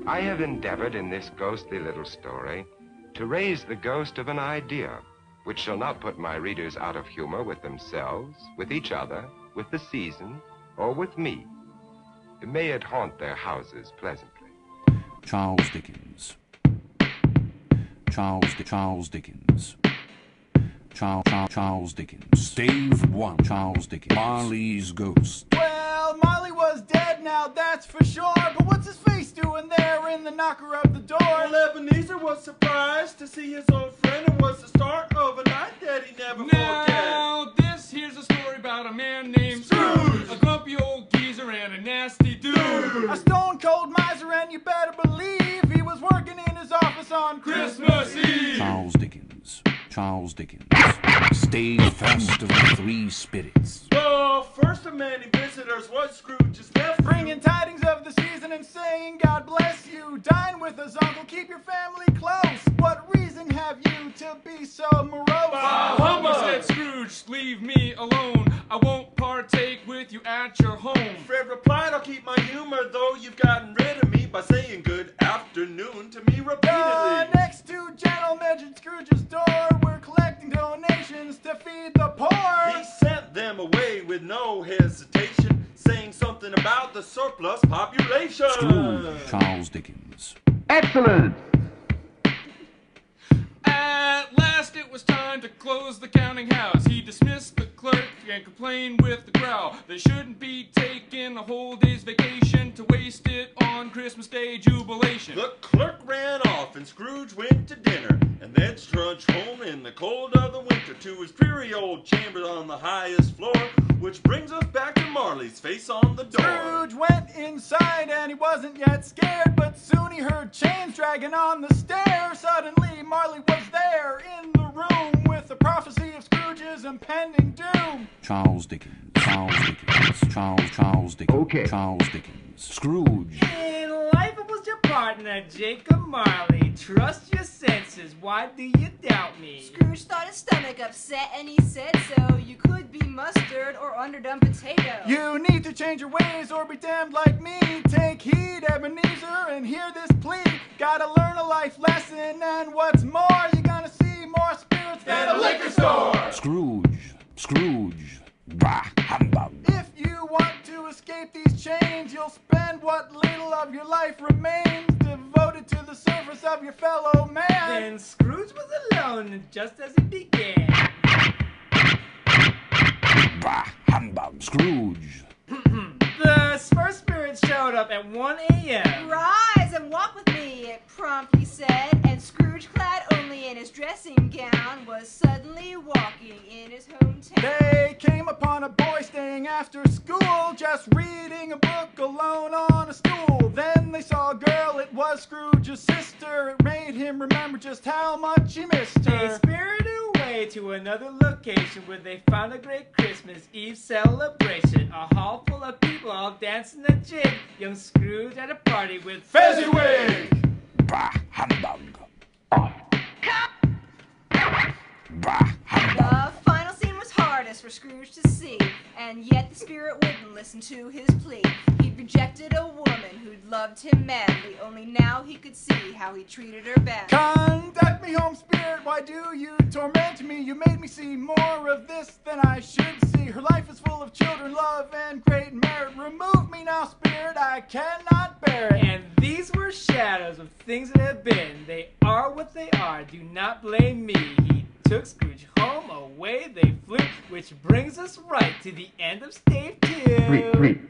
I have endeavored in this ghostly little story to raise the ghost of an idea which shall not put my readers out of humor with themselves, with each other, with the season, or with me. May it haunt their houses pleasantly. Charles Dickens. Charles Dickens. Charles Dickens. Stave 1. Charles Dickens. Marley's Ghost. Well, Marley was dead now, that's for sure. But what's his face doing there in the knocker of the door? Well, Ebenezer was surprised to see his old friend. It was the start of a night that he never forget. Now, this here's a story about a man named Scrooge, a grumpy old geezer and a nasty dude. A stone-cold miser, and you better believe he was working in his office on Christmas Eve. Charles Dickens. Charles Dickens. Stave first of the three spirits. Well, first of many visitors was Scrooge's nephew, bringing tidings of the season and saying, God bless you. Dine with us, uncle, keep your family close. What reason have you to be so morose? Humbug, said Scrooge, leave me alone. I won't partake with you at your home. Fred replied, I'll keep my humor, though you've gotten rid of me by saying good afternoon to me repeatedly. Next two gentlemen at Scrooge's door were collecting donations to feed the poor. He sent them away with no hesitation, saying something about the surplus population. Scrooge. Charles Dickens. Excellent! At last it was time to close the counting house. He dismissed the clerk and complained with the crowd. They shouldn't be taking a whole day's vacation to waste it on Christmas Day jubilation. The clerk ran off and Scrooge went to dinner, and then trudged home in the cold of the winter to his dreary old chamber on the highest floor, which brings us back to Marley's face on the door. Scrooge went inside and he wasn't yet scared, but soon he heard chains dragging on the stairs. Suddenly Marley was there in the room with the prophecy of Scrooge's impending doom. Charles Dickens. Charles Dickens. Charles Dickens. Okay. Charles Dickens. Scrooge. In life it was your partner, Jacob Marley. Trust your senses, why do you doubt me? Scrooge thought his stomach upset and he said so. You could be mustard or underdone potato. You need to change your ways or be damned like me. Take heed, Ebenezer, and hear this plea. Gotta learn a life lesson, and what's more, you're gonna see more spirits than a liquor store. Scrooge. Scrooge. Bah, humbug. If you want to escape these chains, you'll spend what little of your life remains devoted to the service of your fellow man. Then Scrooge was alone just as it began. Bah, humbug. Scrooge. The first spirit showed up at 1 a.m. Rise and walk with me, it promptly said, and Scrooge, clad only in his dressing gown, was suddenly walking in his hometown. They came upon a boy staying after school, just reading a book alone on a stool. Then they saw a girl, it was Scrooge's sister. It made him remember just how much he missed They her. spirited away to another location where they found a great Christmas Eve celebration. A hall full of people all dancing a jig. Young Scrooge at a party with Fezziwig! Bah, humbug. Bah, humbug. The final scene was hardest for Scrooge to see, and yet the spirit wouldn't listen to his plea. He rejected a woman who'd loved him madly, only now he could see how he treated her badly. Conduct me home, spirit, why do you torment me? You made me see more of this than I should see. Her life is full of children, love, and great merit. Remove me now, spirit, I cannot bear it. And these were shadows of things that have been. They are what they are, do not blame me. He took Scrooge home, away they flew, which brings us right to the end of Stave 2.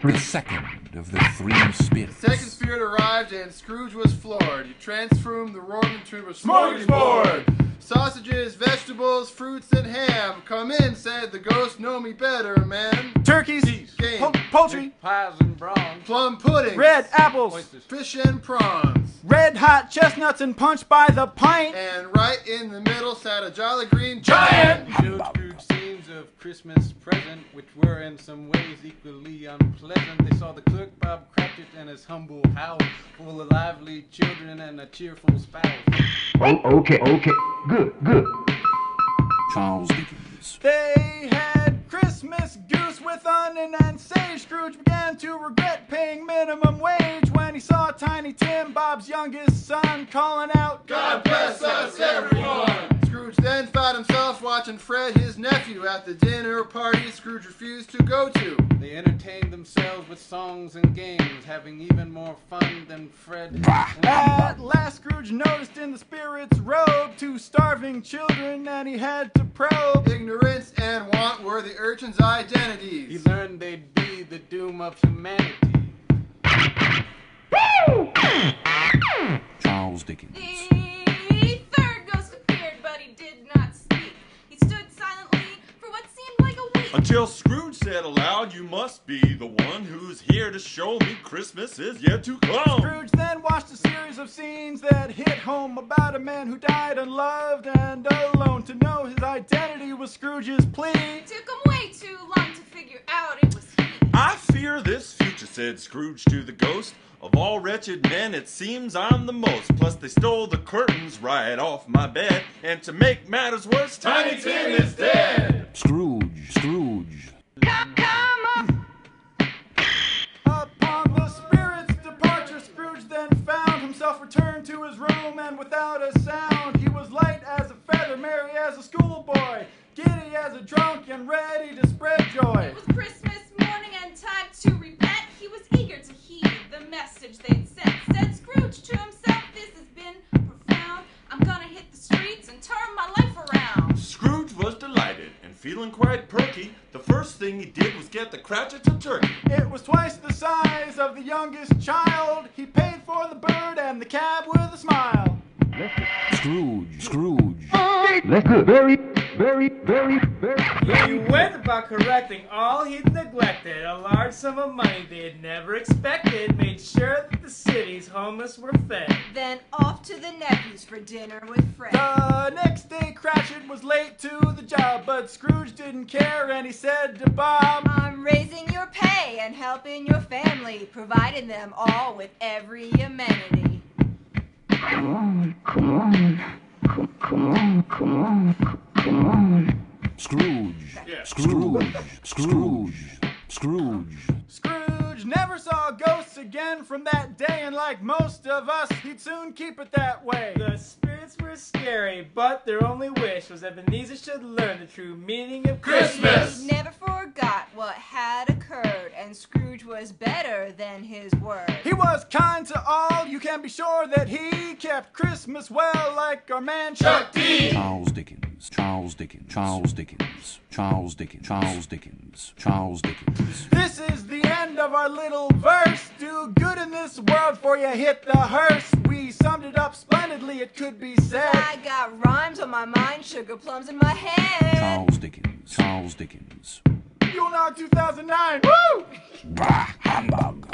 The second of the three spirits. The second spirit arrived and Scrooge was floored. He transformed the room into a Smorgasbord! Sausages, vegetables, fruits, and ham. Come in, said the ghost, know me better, man. Turkeys, Game, poultry, Pies and brawns. plum pudding, red apples, fish and prawns. red hot chestnuts and punch by the pint. And right in the middle sat a jolly green Giant! Showed Scrooge scenes of Christmas present, which were in some ways equally unpleasant. They saw the clerk Bob Cratchit and his humble house, full of lively children and a cheerful spouse. Oh, okay, good. Charles Dickens. They had Christmas goose with onion and sage. Scrooge began to regret paying minimum wage when he saw Tiny Tim, Bob's youngest son, calling out, God bless us, everyone! Scrooge then found himself watching Fred, his nephew, at the dinner party Scrooge refused to go to. They entertained themselves with songs and games, having even more fun than Fred. At last Scrooge noticed in the spirit's robe 2 starving children, and he had to probe. Ignorance and want were the urchins' identities. He learned they'd be the doom of humanity. Charles Dickens. The third ghost appeared, but he did not speak. He stood silently for what seemed like a week. Until Scrooge said aloud, "You must be the one who's here to show me Christmas is yet to come." Scrooge then watched a series of scenes that hit home about a man who died unloved and alone. To know his identity was Scrooge's plea. It took him way too long to figure out it was he. "I fear this future," said Scrooge to the ghost. "Of all wretched men, it seems I'm the most. Plus, they stole the curtains right off my bed. And to make matters worse, Tiny Tim is dead." Scrooge. Upon the spirit's departure, Scrooge then found himself returned to his room, and without a sound, he was light as a feather, merry as a schoolboy, giddy as a drunk, and ready to spread joy. It was Christmas morning and time to repent. He was eager to heed the message they'd sent. Said Scrooge to himself, "This has been profound. I'm gonna hit the streets and turn my life around." Scrooge was delighted and feeling quite perky. The first thing he did was get the Cratchits a turkey. It was twice the size of the youngest child. He paid for the bird and the cab with a smile. Scrooge. He went about correcting all he'd neglected. A large sum of money they had never expected made sure that the city's homeless were fed. Then off to the nephews for dinner with Fred. The next day, Cratchit was late to the job, but Scrooge didn't care, and he said to Bob, "I'm raising your pay and helping your family, providing them all with every amenity." Scrooge never saw ghosts again from that day, and like most of us, he'd soon keep it that way. The spirits were scary, but their only wish was that Ebenezer should learn the true meaning of Christmas. He never forgot what had occurred, and Scrooge was better than his word. He was kind to all, you can be sure that he kept Christmas well, like our man Chuck D. Charles Dickens. This is the end of our little verse. Do good in this world for you hit the hearse. We summed it up splendidly, it could be said. I got rhymes on my mind, sugar plums in my head. Charles Dickens. Yulenog 2009, woo! Bah, humbug.